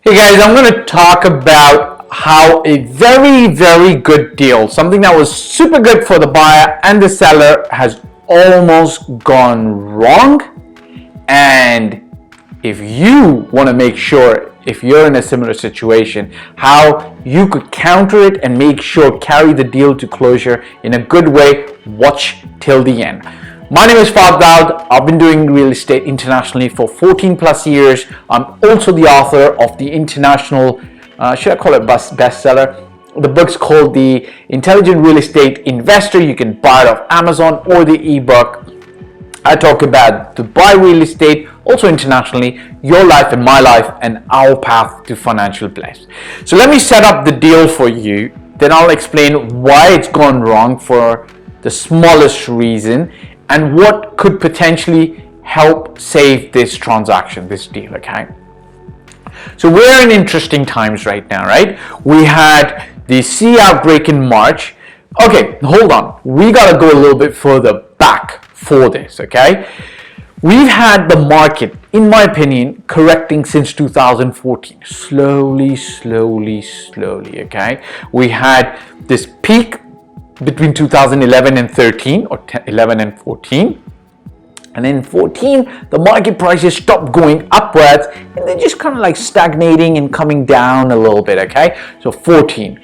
Hey guys, I'm going to talk about how a very good deal, something that was super good for the buyer and the seller, has almost gone wrong. And if you want to make sure, if you're in a similar situation, how you could counter it and make sure carry the deal to closure in a good way, watch till the end. My name is Fahd Dawood. I've been doing real estate internationally for 14 plus years. I'm also the author of the international, should I call it bestseller? The book's called The Intelligent Real Estate Investor. You can buy it off Amazon or the ebook. I talk about to buy real estate, also internationally, your life and my life, and our path to financial bliss. So let me set up the deal for you. Then I'll explain why it's gone wrong for the smallest reason, and what could potentially help save this transaction, this deal, okay? So we're in interesting times right now, right? We had the sea outbreak in March. Okay, hold on. We gotta go a little bit further back for this, okay? We've had the market, in my opinion, correcting since 2014. Slowly, okay? We had this peak between 2011 and 13, or 11 and 14, and in 14 the market prices stopped going upwards and they're just kind of like stagnating and coming down a little bit, okay? So 14,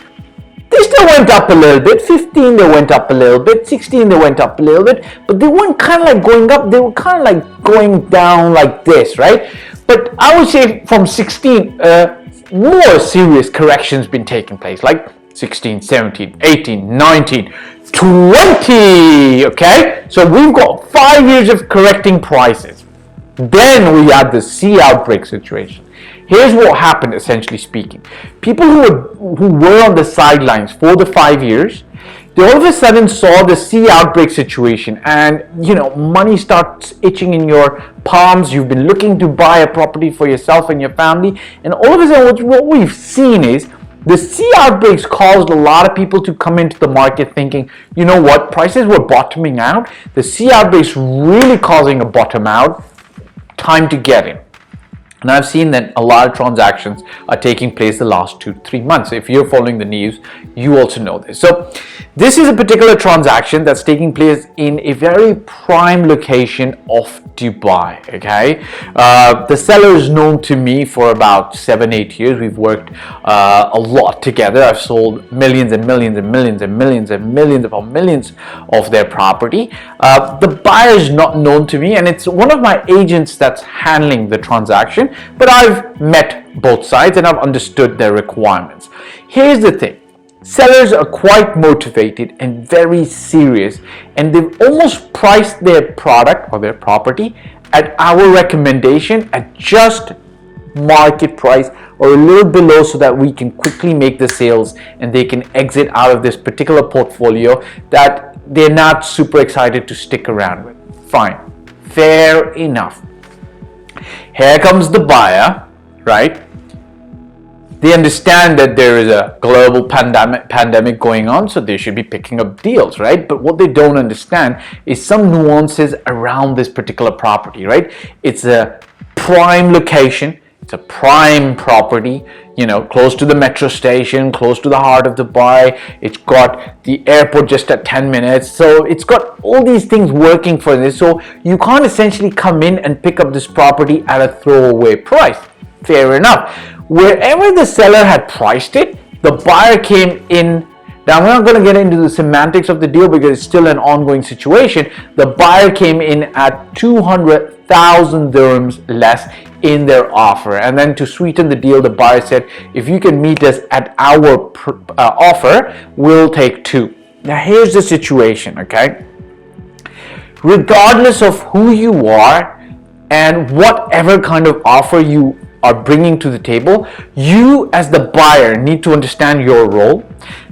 they still went up a little bit. 15, they went up a little bit. 16, they went up a little bit, but they weren't kind of like going up, they were kind of like going down like this, right? But I would say from 16 more serious corrections been taking place, like 16, 17, 18, 19, 20, okay? So we've got 5 years of correcting prices. Then we had the sea outbreak situation. Here's what happened, essentially speaking. People who were on the sidelines for the 5 years, they all of a sudden saw the sea outbreak situation, and money starts itching in your palms. You've been looking to buy a property for yourself and your family, and all of a sudden what we've seen is the sea outbreaks caused a lot of people to come into the market thinking, you know what, prices were bottoming out. The sea outbreaks really causing a bottom out. Time to get in. And I've seen that a lot of transactions are taking place the last 2-3 months. If you're following the news, you also know this. So this is a particular transaction that's taking place in a very prime location of Dubai, okay? The seller is known to me for about 7-8 years. We've worked a lot together. I've sold millions and millions and millions and millions and millions upon millions of their property. The buyer is not known to me, and it's one of my agents that's handling the transaction. But I've met both sides and I've understood their requirements. Here's the thing. Sellers are quite motivated and very serious, and they've almost priced their product or their property at our recommendation at just market price or a little below, so that we can quickly make the sales and they can exit out of this particular portfolio that they're not super excited to stick around with. Fine. Fair enough. Here comes the buyer, right? They understand that there is a global pandemic going on, so they should be picking up deals, right? But what they don't understand is some nuances around this particular property, right? It's a prime location. It's a prime property, close to the metro station, close to the heart of Dubai. It's got the airport just at 10 minutes. So it's got all these things working for this. So you can't essentially come in and pick up this property at a throwaway price. Fair enough. Wherever the seller had priced it, the buyer came in. Now, I'm not going to get into the semantics of the deal because it's still an ongoing situation. The buyer came in at 200,000 dirhams less in their offer. And then to sweeten the deal, the buyer said, if you can meet us at our offer, we'll take 2. Now, here's the situation, okay? Regardless of who you are and whatever kind of offer you are bringing to the table, you as the buyer need to understand your role.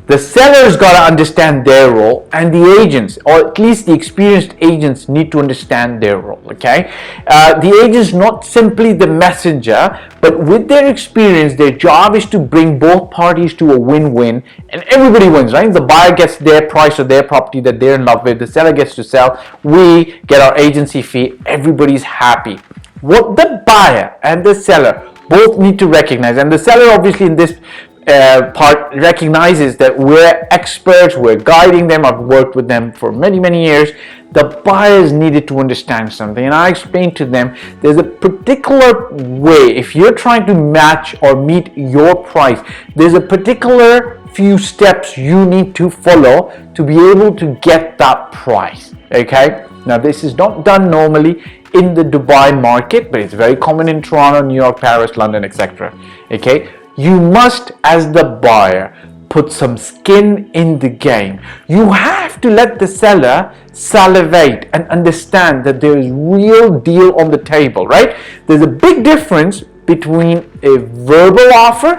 The seller's got to understand their role, and the agents, or at least the experienced agents, need to understand their role, okay? The agent's not simply the messenger, but with their experience, their job is to bring both parties to a win-win, and everybody wins, right? The buyer gets their price or their property that they're in love with, the seller gets to sell, we get our agency fee, everybody's happy. What the buyer and the seller both need to recognize, and the seller obviously in this part recognizes that we're experts, we're guiding them, I've worked with them for many years. The buyers needed to understand something, and I explained to them there's a particular way, if you're trying to match or meet your price, there's a particular few steps you need to follow to be able to get that price. Okay, now this is not done normally in the Dubai market, but it's very common in Toronto, New York, Paris, London, etc. Okay, you must, as the buyer, put some skin in the game. You have to let the seller salivate and understand that there is real deal on the table, right? There's a big difference between a verbal offer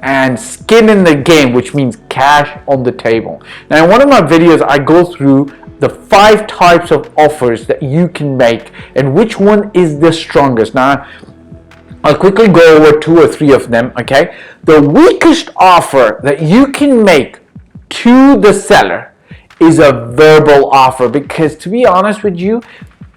and skin in the game, which means cash on the table. Now, in one of my videos, I go through the 5 types of offers that you can make and which one is the strongest. Now, I'll quickly go over 2 or 3 of them, okay? The weakest offer that you can make to the seller is a verbal offer, because to be honest with you,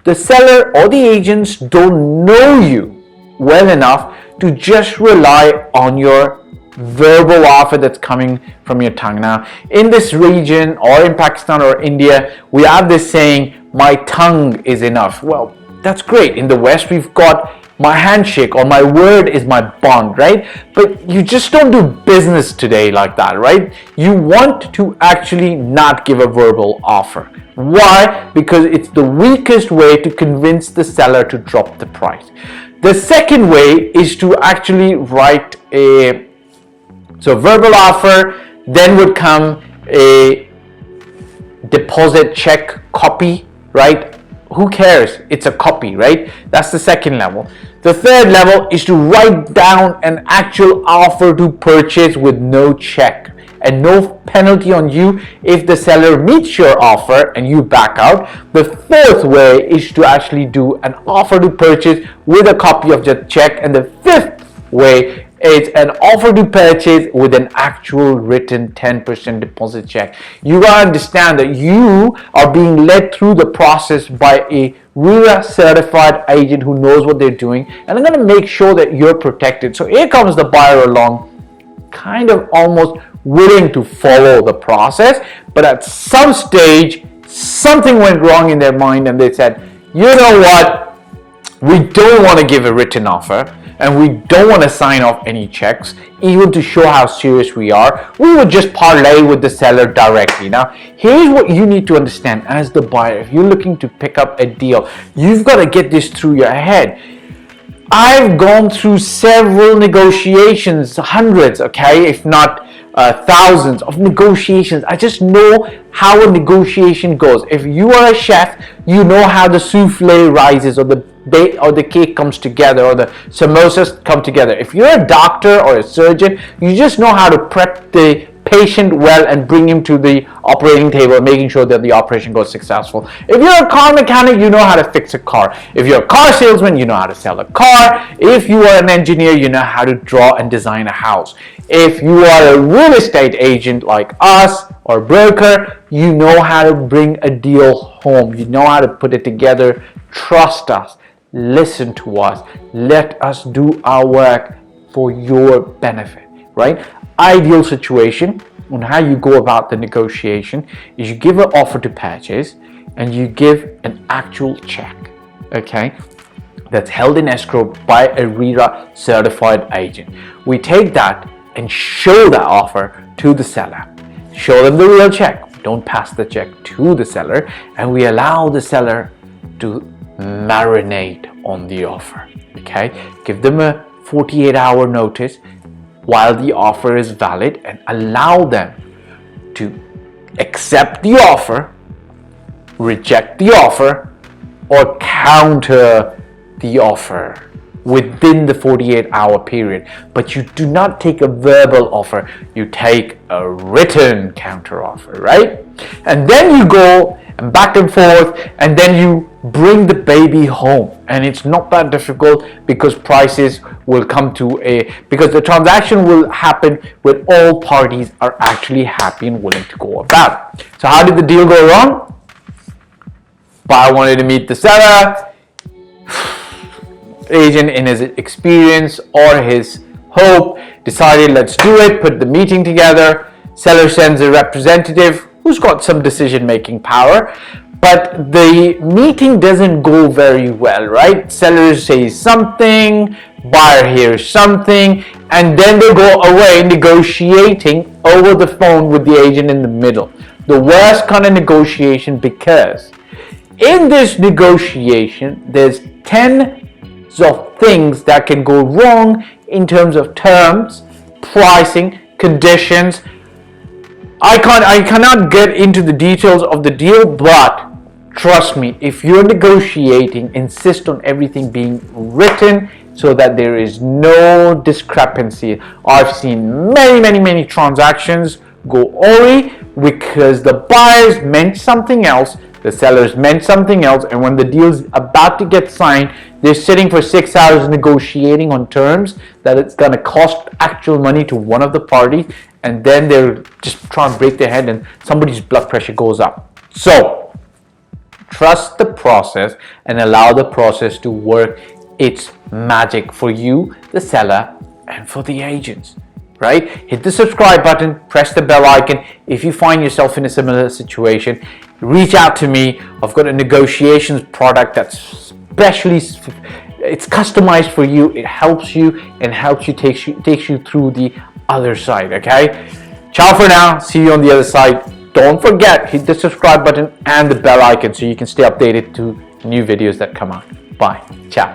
the seller or the agents don't know you well enough to just rely on your verbal offer that's coming from your tongue. Now, in this region or in Pakistan or India, we have this saying, my tongue is enough. Well, that's great. In the West, we've got my handshake or my word is my bond, right? But you just don't do business today like that, right? You want to actually not give a verbal offer. Why? Because it's the weakest way to convince the seller to drop the price. The second way is to actually write so verbal offer, then would come a deposit check copy, right? Who cares? It's a copy, right? That's the second level. The third level is to write down an actual offer to purchase with no check and no penalty on you if the seller meets your offer and you back out. The fourth way is to actually do an offer to purchase with a copy of the check, and the fifth way is an offer to purchase with an actual written 10% deposit check. You gotta understand that you are being led through the process by a RERA certified agent who knows what they're doing, and they're gonna make sure that you're protected. So here comes the buyer along, kind of almost willing to follow the process, but at some stage something went wrong in their mind and they said, you know what, we don't want to give a written offer and we don't want to sign off any checks, even to show how serious we are. We would just parlay with the seller directly. Now, here's what you need to understand as the buyer. If you're looking to pick up a deal, you've got to get this through your head. I've gone through several negotiations, hundreds, okay, if not thousands of negotiations. I just know how a negotiation goes. If you are a chef, you know how the souffle rises, or the cake comes together, or the samosas come together. If you're a doctor or a surgeon, you just know how to prep the patient well and bring him to the operating table, making sure that the operation goes successful. If you're a car mechanic, you know how to fix a car. If you're a car salesman, you know how to sell a car. If you are an engineer, you know how to draw and design a house. If you are a real estate agent like us or broker, you know how to bring a deal home. You know how to put it together. Trust us. Listen to us. Let us do our work for your benefit, right? Ideal situation on how you go about the negotiation is you give an offer to purchase and you give an actual check, okay, that's held in escrow by a RERA certified agent. We take that and show that offer to the seller. Show them the real check. Don't pass the check to the seller, and we allow the seller to marinate on the offer, okay? Give them a 48-hour notice while the offer is valid, and allow them to accept the offer, reject the offer, or counter the offer within the 48-hour period. But you do not take a verbal offer, you take a written counter offer, right? And then you go and back and forth, and then you bring the baby home. And it's not that difficult, because prices will come to because the transaction will happen when all parties are actually happy and willing to go about it. So how did the deal go wrong? Buyer wanted to meet the seller. agent, in his experience or his hope, decided, let's do it, put the meeting together. Seller sends a representative who's got some decision-making power, but the meeting doesn't go very well, right? Seller says something, buyer hears something, and then they go away negotiating over the phone with the agent in the middle. The worst kind of negotiation, because in this negotiation, there's tens of things that can go wrong in terms of terms, pricing, conditions. I cannot get into the details of the deal, but trust me, if you're negotiating, insist on everything being written so that there is no discrepancy. I've seen many transactions go awry because the buyers meant something else, the sellers meant something else, and when the deal's about to get signed, they're sitting for 6 hours negotiating on terms that it's going to cost actual money to one of the parties, and then they're just trying to break their head and somebody's blood pressure goes up. So trust the process and allow the process to work its magic for you, the seller, and for the agents. Right? Hit the subscribe button, press the bell icon. If you find yourself in a similar situation, reach out to me. I've got a negotiations product that's specially, it's customized for you. It helps you and takes you through the other side. Okay? Ciao for now. See you on the other side. Don't forget, hit the subscribe button and the bell icon so you can stay updated to new videos that come out. Bye. Ciao.